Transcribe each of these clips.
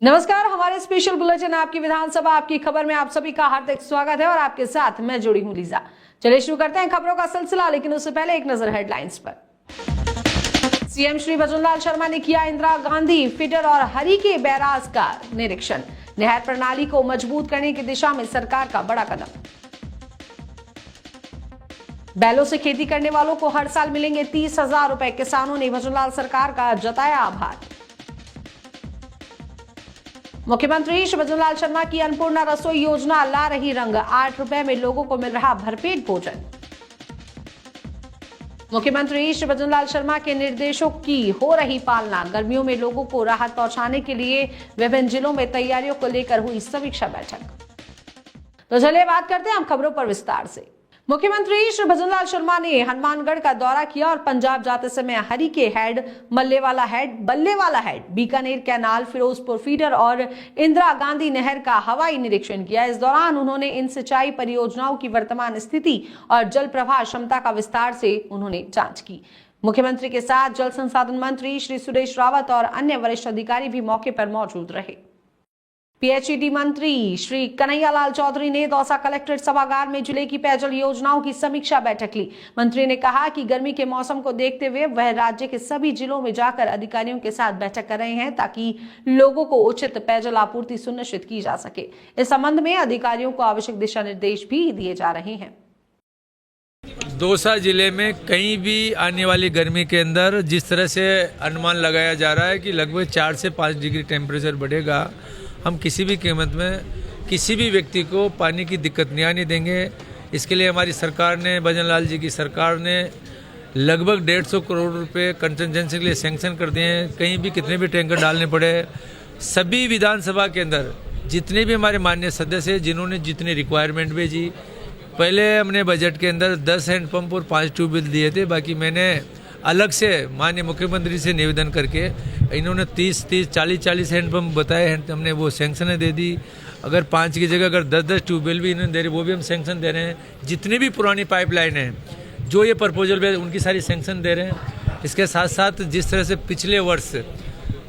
नमस्कार, हमारे special bulletin आपकी विधानसभा आपकी खबर में आप सभी का हार्दिक स्वागत है और आपके साथ मैं जुड़ी हूं लीजा। चलिए शुरू करते हैं खबरों का सिलसिला, लेकिन उससे पहले एक नजर हेडलाइंस पर। सीएम श्री भजनलाल शर्मा ने किया इंदिरा गांधी फीडर और हरिके बैराज का निरीक्षण। नहर प्रणाली को मजबूत करने की दिशा में सरकार का बड़ा कदम। बैलों से खेती करने वालों को हर साल मिलेंगे 30,000 रुपए। किसानों ने भजनलाल सरकार का जताया आभार। मुख्यमंत्री श्री भजनलाल शर्मा की अन्नपूर्णा रसोई योजना ला रही रंग। 8 रुपए में लोगों को मिल रहा भरपेट भोजन। मुख्यमंत्री श्री भजनलाल शर्मा के निर्देशों की हो रही पालना। गर्मियों में लोगों को राहत पहुंचाने के लिए विभिन्न जिलों में तैयारियों को लेकर हुई समीक्षा बैठक। तो चलिए बात करते हैं हम खबरों पर विस्तार से। मुख्यमंत्री श्री भजनलाल शर्मा ने हनुमानगढ़ का दौरा किया और पंजाब जाते समय Harike head, Mallewala head, Ballewala head, Bikaner canal, Firozpur feeder और इंदिरा गांधी नहर का हवाई निरीक्षण किया। इस दौरान उन्होंने इन सिंचाई परियोजनाओं की वर्तमान स्थिति और जल प्रवाह क्षमता का विस्तार से उन्होंने जांच की। मुख्यमंत्री के साथ जल संसाधन मंत्री श्री सुरेश रावत और अन्य वरिष्ठ अधिकारी भी मौके पर मौजूद रहे। पीएचईडी मंत्री श्री कन्हैयालाल चौधरी ने दौसा कलेक्ट्रेट सभागार में जिले की पेयजल योजनाओं की समीक्षा बैठक ली। मंत्री ने कहा कि गर्मी के मौसम को देखते हुए वह राज्य के सभी जिलों में जाकर अधिकारियों के साथ बैठक कर रहे हैं ताकि लोगों को उचित पेयजल आपूर्ति सुनिश्चित की जा सके। इस संबंध में अधिकारियों को आवश्यक दिशा निर्देश भी दिए जा रहे हैं। दौसा जिले में कहीं भी आने वाली गर्मी के अंदर जिस तरह से अनुमान लगाया जा रहा है कि लगभग 4 से 5 डिग्री टेम्परेचर बढ़ेगा, हम किसी भी कीमत में किसी भी व्यक्ति को पानी की दिक्कत नहीं आने देंगे। इसके लिए हमारी सरकार ने, भजनलाल जी की सरकार ने लगभग 150 करोड़ रुपए कंटिजेंसी के लिए सैंक्शन कर दिए हैं। कहीं भी कितने भी टैंकर डालने पड़े, सभी विधानसभा के अंदर जितने भी हमारे माननीय सदस्य हैं जिन्होंने जितनी रिक्वायरमेंट भेजी, पहले हमने बजट के अंदर 10 हैंडपम्प और 5 ट्यूबवेल दिए थे। बाकी मैंने अलग से माननीय मुख्यमंत्री से निवेदन करके इन्होंने 30-40 हैंडपम्प बताए हैं, हमने वो सैंक्शन दे दी। अगर 5 की जगह अगर 10 ट्यूबवेल भी इन्होंने दे रहे, वो भी हम सैंक्शन दे रहे हैं। जितनी भी पुरानी पाइपलाइन है जो ये प्रपोजल पे उनकी सारी सैंक्शन दे रहे हैं। इसके साथ साथ जिस तरह से पिछले वर्ष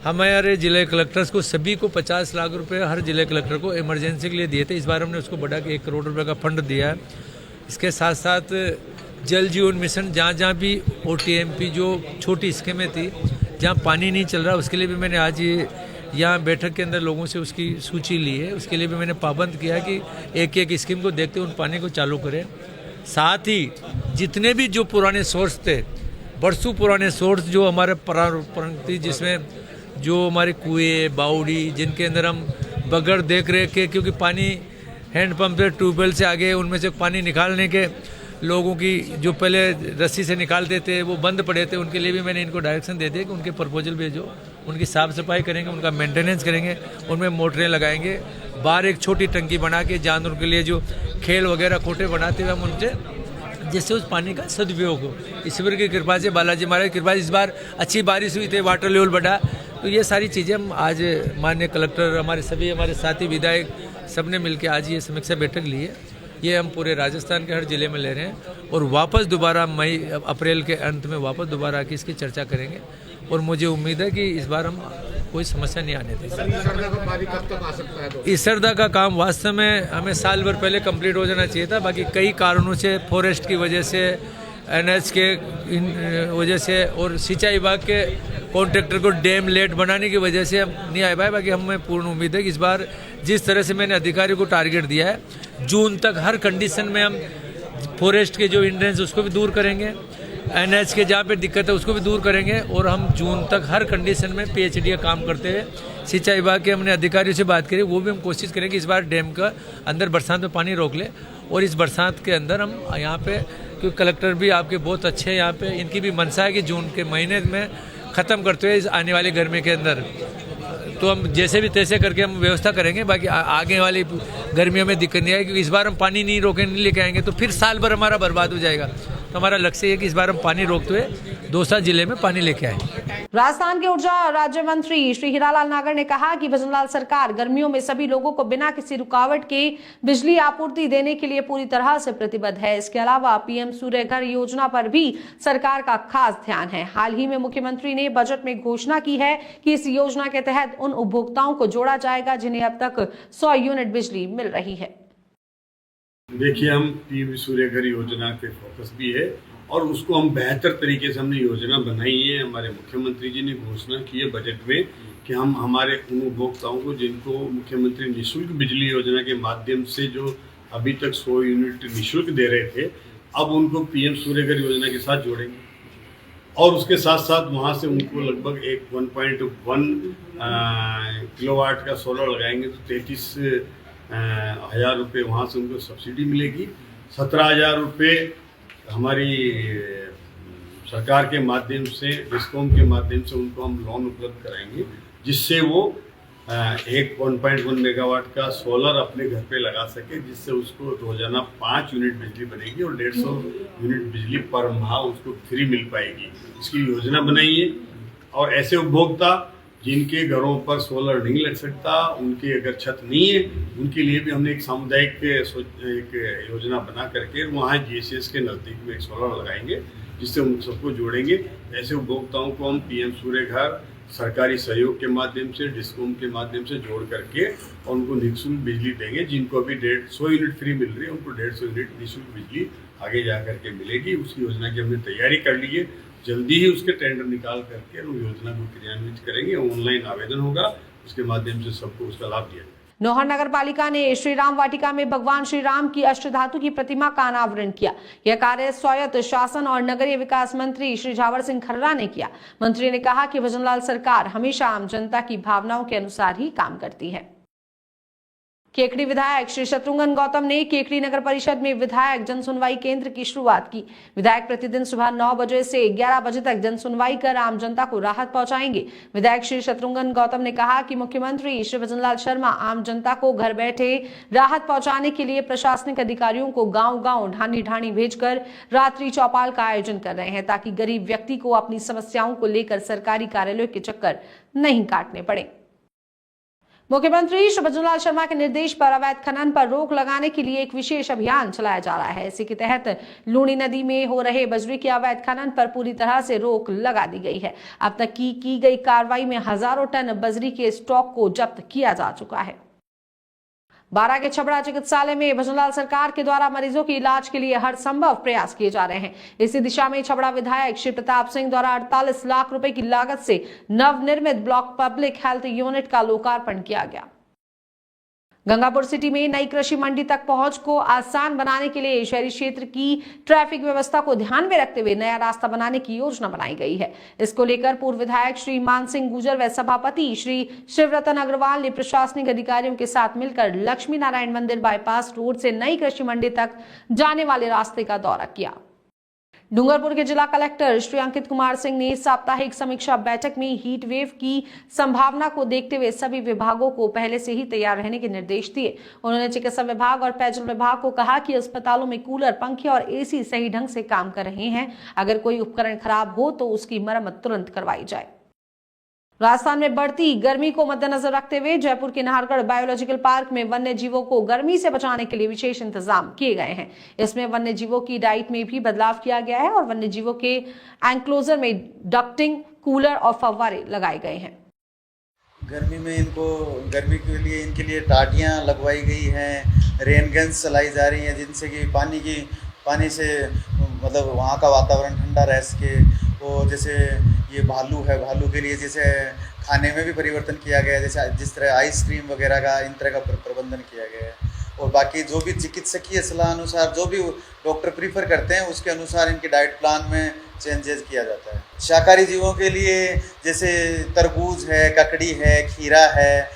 हमारे जिले कलेक्टर्स को सभी को 50 लाख रुपए हर जिले कलेक्टर को इमरजेंसी के लिए दिए थे। इस बार हमने उसको बढ़ा के 1 करोड़ रुपए का फंड दिया है। इसके साथ साथ जल जीवन मिशन जहाँ भी OTMP जो छोटी स्कीमें थी जहाँ पानी नहीं चल रहा, उसके लिए भी मैंने आज यहाँ बैठक के अंदर लोगों से उसकी सूची ली है। उसके लिए भी मैंने पाबंद किया कि एक स्कीम को देखते हुए उन पानी को चालू करें। साथ ही जितने भी जो पुराने सोर्स थे, बरसों पुराने सोर्स जो हमारे परंपरा जिसमें जो हमारे कुएँ बावड़ी जिनके अंदर हम बगैर देख रेख के, क्योंकि पानी हैंडपम्प से ट्यूबवेल से आगे उनमें से पानी निकालने के लोगों की जो पहले रस्सी से निकालते थे वो बंद पड़े थे, उनके लिए भी मैंने इनको डायरेक्शन दे दिया कि उनके प्रपोजल भेजो, उनकी साफ़ सफाई करेंगे, उनका मेंटेनेंस करेंगे, उनमें मोटरें लगाएंगे। बाहर एक छोटी टंकी बना के जानवरों के लिए जो खेल वगैरह खोटे बनाते हुए हम उनसे जिससे उस पानी का सदुपयोग हो। ईश्वर की कृपा से, बालाजी महाराज की कृपा से इस बार अच्छी बारिश हुई थी, वाटर लेवल बढ़ा। तो ये सारी चीज़ें हम आज माननीय कलेक्टर, हमारे साथी विधायक सब ने मिलकर आज ये समीक्षा बैठक ली है। ये हम पूरे राजस्थान के हर जिले में ले रहे हैं और वापस दोबारा मई अप्रैल के अंत में वापस दोबारा आके इसकी चर्चा करेंगे। और मुझे उम्मीद है कि इस बार हम कोई समस्या नहीं आने देंगे। इस सरदा का काम वास्तव में हमें साल भर पहले कंप्लीट हो जाना चाहिए था। बाकी कई कारणों से, फॉरेस्ट की वजह से, NH के वजह से और सिंचाई विभाग के कॉन्ट्रैक्टर को डैम लेट बनाने की वजह से हम नहीं आ पाए। बाकी हमें पूर्ण उम्मीद है कि इस बार जिस तरह से मैंने अधिकारियों को टारगेट दिया है, जून तक हर कंडीशन में हम फॉरेस्ट के जो हिंड्रेंस उसको भी दूर करेंगे, NH के जहाँ पे दिक्कत है उसको भी दूर करेंगे और हम जून तक हर कंडीशन में PHD का काम करते हुए सिंचाई विभाग के हमने अधिकारियों से बात करी, वो भी हम कोशिश करेंगे इस बार डैम का अंदर बरसात में पानी रोक ले। और इस बरसात के अंदर हम यहाँ पे, क्योंकि कलेक्टर भी आपके बहुत अच्छे हैं यहाँ पे, इनकी भी मंशा है कि जून के महीने में ख़त्म करते हुए इस आने वाली गर्मी के अंदर, तो हम जैसे भी तैसे करके हम व्यवस्था करेंगे। बाकी आगे वाली गर्मियों में दिक्कत नहीं आएगी, क्योंकि इस बार हम पानी नहीं रोके, नहीं लेके आएंगे तो फिर साल भर हमारा बर्बाद हो जाएगा। तो हमारा लक्ष्य है कि इस बार हम पानी रोकते हुए दौसा जिले में पानी लेके आएंगे। राजस्थान के ऊर्जा राज्य मंत्री श्री हीरालाल नागर ने कहा कि भजनलाल सरकार गर्मियों में सभी लोगों को बिना किसी रुकावट के बिजली आपूर्ति देने के लिए पूरी तरह से प्रतिबद्ध है। इसके अलावा पीएम सूर्य घर योजना पर भी सरकार का खास ध्यान है। हाल ही में मुख्यमंत्री ने बजट में घोषणा की है कि इस योजना के तहत उन उपभोक्ताओं को जोड़ा जाएगा जिन्हें अब तक 100 यूनिट बिजली मिल रही है। देखिए, हम पीएम सूर्य घर योजना पे फोकस भी है और उसको हम बेहतर तरीके से हमने योजना बनाई है। हमारे मुख्यमंत्री जी ने घोषणा की है बजट में कि हम हमारे उन उपभोक्ताओं को जिनको मुख्यमंत्री निःशुल्क बिजली योजना के माध्यम से जो अभी तक 100 यूनिट निःशुल्क दे रहे थे, अब उनको पीएम सूर्य घर योजना के साथ जोड़ेंगे और उसके साथ साथ वहाँ से उनको लगभग 1.1 किलोवाट का सोलर लगाएंगे तो 33,000 रुपये वहाँ से उनको सब्सिडी मिलेगी। 17,000 रुपये हमारी सरकार के माध्यम से डिस्कॉम के माध्यम से उनको हम लोन उपलब्ध कराएंगे, जिससे वो 1.1 मेगावाट का सोलर अपने घर पे लगा सके, जिससे उसको रोजाना 5 यूनिट बिजली बनेगी और 150 यूनिट बिजली पर माह उसको फ्री मिल पाएगी। इसकी योजना बनाई है और ऐसे उपभोक्ता जिनके घरों पर सोलर नहीं लग सकता, उनके अगर छत नहीं है, उनके लिए भी हमने एक सामुदायिक एक योजना बना करके वहाँ जीएसएस के नज़दीक में एक सोलर लगाएंगे, जिससे उन सबको जोड़ेंगे। ऐसे उपभोक्ताओं को हम पीएम सूर्य घर सरकारी सहयोग के माध्यम से, डिस्कॉम के माध्यम से जोड़ करके और उनको निःशुल्क बिजली देंगे। जिनको अभी 150 यूनिट फ्री मिल रही है, उनको 150 यूनिट निःशुल्क बिजली आगे जा करके मिलेगी। उस योजना की हमने तैयारी कर ली है। जल्दी ही उसके टेंडर निकाल करके उस योजना को क्रियान्वित करेंगे। ऑनलाइन आवेदन होगा, उसके माध्यम से सबको उसका लाभ दिया जाएगा। नौहर नगर पालिका ने श्री राम वाटिका में भगवान श्री राम की अष्टधातु की प्रतिमा का अनावरण किया। यह कार्य स्वायत्त शासन और नगरीय विकास मंत्री श्री झावर सिंह खर्रा ने किया। मंत्री ने कहा कि भजनलाल सरकार हमेशा आम जनता की भावनाओं के अनुसार ही काम करती है। केकड़ी विधायक श्री शत्रुघ्न गौतम ने केकड़ी नगर परिषद में विधायक जन सुनवाई केंद्र की शुरुआत की। विधायक प्रतिदिन सुबह 9 बजे से 11 बजे तक जन सुनवाई कर आम जनता को राहत पहुंचाएंगे। विधायक श्री शत्रुघ्न गौतम ने कहा कि मुख्यमंत्री श्री भजनलाल शर्मा आम जनता को घर बैठे राहत पहुंचाने के लिए प्रशासनिक अधिकारियों को गांव-गांव ढाणी भेजकर रात्रि चौपाल का आयोजन कर रहे हैं, ताकि गरीब व्यक्ति को अपनी समस्याओं को लेकर सरकारी कार्यालयों के चक्कर नहीं काटने पड़े। मुख्यमंत्री श्री भजनलाल शर्मा के निर्देश पर अवैध खनन पर रोक लगाने के लिए एक विशेष अभियान चलाया जा रहा है। इसी के तहत लूणी नदी में हो रहे बजरी के अवैध खनन पर पूरी तरह से रोक लगा दी गई है। अब तक की गई कार्रवाई में हजारों टन बजरी के स्टॉक को जब्त किया जा चुका है। बारा के छबड़ा चिकित्सालय में भजनलाल सरकार के द्वारा मरीजों के इलाज के लिए हर संभव प्रयास किए जा रहे हैं। इसी दिशा में छबड़ा विधायक श्री प्रताप सिंह द्वारा 48 लाख रुपए की लागत से नवनिर्मित ब्लॉक पब्लिक हेल्थ यूनिट का लोकार्पण किया गया। गंगापुर सिटी में नई कृषि मंडी तक पहुंच को आसान बनाने के लिए शहरी क्षेत्र की ट्रैफिक व्यवस्था को ध्यान में रखते हुए नया रास्ता बनाने की योजना बनाई गई है। इसको लेकर पूर्व विधायक श्री मान सिंह गुजर व सभापति श्री शिवरतन अग्रवाल ने प्रशासनिक अधिकारियों के साथ मिलकर लक्ष्मी नारायण मंदिर बाईपास रोड से नई कृषि मंडी तक जाने वाले रास्ते का दौरा किया। डूंगरपुर के जिला कलेक्टर श्री अंकित कुमार सिंह ने साप्ताहिक समीक्षा बैठक में हीट वेव की संभावना को देखते हुए सभी विभागों को पहले से ही तैयार रहने के निर्देश दिए। उन्होंने चिकित्सा विभाग और पेयजल विभाग को कहा कि अस्पतालों में कूलर, पंखे और एसी सही ढंग से काम कर रहे हैं। अगर कोई उपकरण खराब हो तो उसकी मरम्मत तुरंत करवाई जाए। राजस्थान में बढ़ती गर्मी को मद्देनजर रखते हुए जयपुर के नाहरगढ़ बायोलॉजिकल पार्क में वन्य जीवों को गर्मी से बचाने के लिए विशेष इंतजाम किए गए हैं। इसमें वन्य जीवों की डाइट में भी बदलाव किया गया है और वन्य जीवों के एंक्लोजर में डक्टिंग, कूलर और फव्वारे लगाए गए हैं। गर्मी में गर्मी के लिए इनके लिए टाटियाँ लगवाई गई हैं, रेन गन्स चलाई जा रही हैं, जिनसे कि पानी से मतलब वहाँ का वातावरण ठंडा रह सके। और जैसे ये भालू है, भालू के लिए जैसे खाने में भी परिवर्तन किया गया है, जैसे जिस तरह आइसक्रीम वगैरह का इन तरह का प्रबंधन किया गया है। और बाकी जो भी चिकित्सकीय सलाह अनुसार जो भी डॉक्टर प्रीफर करते हैं उसके अनुसार इनके डाइट प्लान में चेंजेस किया जाता है। शाकाहारी जीवों के लिए जैसे तरबूज है, ककड़ी है, खीरा है,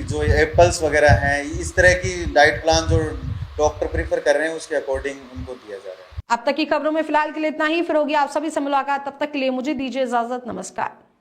जो एप्पल्स वगैरह हैं, इस तरह की डाइट प्लान जो डॉक्टर प्रीफर कर रहे हैं उसके अकॉर्डिंग उनको दिया जा रहा है। अब तक की खबरों में फिलहाल के लिए इतना ही। फिर होगी आप सभी से मुलाकात, तब तक के लिए मुझे दीजिए इजाजत। नमस्कार।